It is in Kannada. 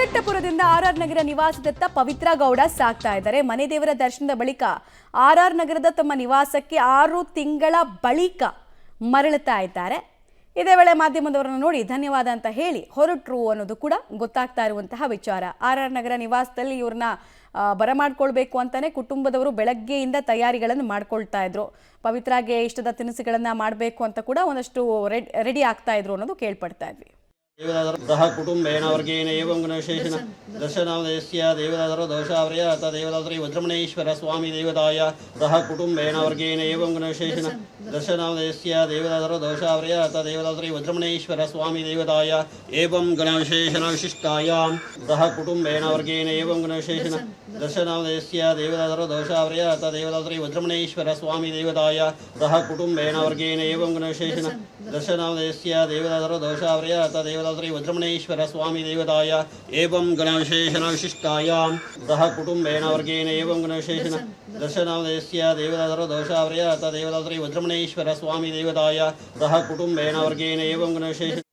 ಶಿರಟ್ಟಪುರದಿಂದ ಆರ್ ನಗರ ನಿವಾಸದತ್ತ ಪವಿತ್ರ ಗೌಡ ಸಾಗ್ತಾ ಇದ್ದಾರೆ. ಮನೆ ದೇವರ ದರ್ಶನದ ಬಳಿಕ ಆರ್ ನಗರದ ತಮ್ಮ ನಿವಾಸಕ್ಕೆ 6 ತಿಂಗಳ ಬಳಿಕ ಮರಳುತ್ತಾ ಇದ್ದಾರೆ. ಇದೇ ವೇಳೆ ಮಾಧ್ಯಮದವರನ್ನು ನೋಡಿ ಧನ್ಯವಾದ ಅಂತ ಹೇಳಿ ಹೊರಟರು ಅನ್ನೋದು ಕೂಡ ಗೊತ್ತಾಗ್ತಾ ಇರುವಂತಹ ವಿಚಾರ. ಆರ್ ನಗರ ನಿವಾಸದಲ್ಲಿ ಇವ್ರನ್ನ ಬರಮಾಡ್ಕೊಳ್ಬೇಕು ಅಂತಾನೆ ಕುಟುಂಬದವರು ಬೆಳಗ್ಗೆಯಿಂದ ತಯಾರಿಗಳನ್ನು ಮಾಡ್ಕೊಳ್ತಾ ಇದ್ರು. ಪವಿತ್ರಾಗೆ ಇಷ್ಟದ ತಿನಿಸುಗಳನ್ನ ಮಾಡಬೇಕು ಅಂತ ಕೂಡ ಒಂದಷ್ಟು ರೆಡಿ ಆಗ್ತಾ ಇದ್ರು ಅನ್ನೋದು ಕೇಳ್ಪಡ್ತಾ ಇದ್ವಿ. ಸಹ ಕುಟುಂಬೇನ ವರ್ಗೇನ ಏವಂ ಗುಣವಿಶೇಷಣ ದರ್ಶನಾಮದಯಸ್ಯ ದೇವದಾದರ ದೋಷಾವರ್ಯ ಅಥ ದೇವದಾದ್ರಿ ವಜ್ರಮಣೇಶ್ವರ ಸ್ವಾಮಿ ದೇವತಾಯ ಸಹ ಕುಟುಂಬೇನ ವರ್ಗೇನ ಏವಂ ಗುಣವಿಶೇಷಣ ದರ್ಶನಾಮದಯಸ್ಯ ದೇವದಾದರ ದೋಷಾವರ್ಯ ಅಥ ದೇವದಾದ್ರಿ ವಜ್ರಮಣೇಶ್ವರ ಸ್ವಾಮಿ ದೇವತಾಯ ಏವಂ ಗುಣವಿಶೇಷಣ ವಿಶಿಷ್ಟಾಯಾಂ ಸಹ ಕುಟುಂಬೇನ ವರ್ಗೇನ ಏವಂ ಗುಣವಿಶೇಷಣ ದರ್ಶನಾಮದಯಸ್ಯ ದೇವದಾದರ ದೋಷಾವರ್ಯ ಅಥ ದೇವದಾದ್ರಿ ವಜ್ರಮಣೇಶ್ವರ ಸ್ವಾಮಿ ದೇವತಾಯ ಸಹ ಕುಟುಂಬೇನ ವರ್ಗೇನ ಏವಂ ಗುಣವಿಶೇಷಣ ದರ್ಶನಾಮದಯಸ್ಯ ದೇವದಾದರ ದೋಷಾವರ್ಯ ಅಥ ದೇವದಾದ್ರಿ ವಜ್ರಮಣೇಶ್ವರ ಸ್ವಾಮಿ ದೇವತಾಯ ಏವಂ ಗುಣವಿಶೇಷಣ ವಿಶಿಷ್ಟಾಯಾಂ ಸಹ ಕುಟುಂಬೇನ ವರ್ಗೇನ ಏವಂ ಗುಣವಿಶೇಷಣ ದರ್ಶನಾಮದಯಸ್ಯ ದೇವದಾದರ ದೋಷಾವರ್ಯ ಅಥ ದೇವದಾದ್ರಿ ವಜ್ರಮಣೇಶ್ವರ ಸ್ವಾಮಿ ದೇವತಾಯ ಸಹ ಕುಟುಂಬೇನ ವರ್ಗೇನ ಏವಂ ಗುಣವಿಶೇಷಣ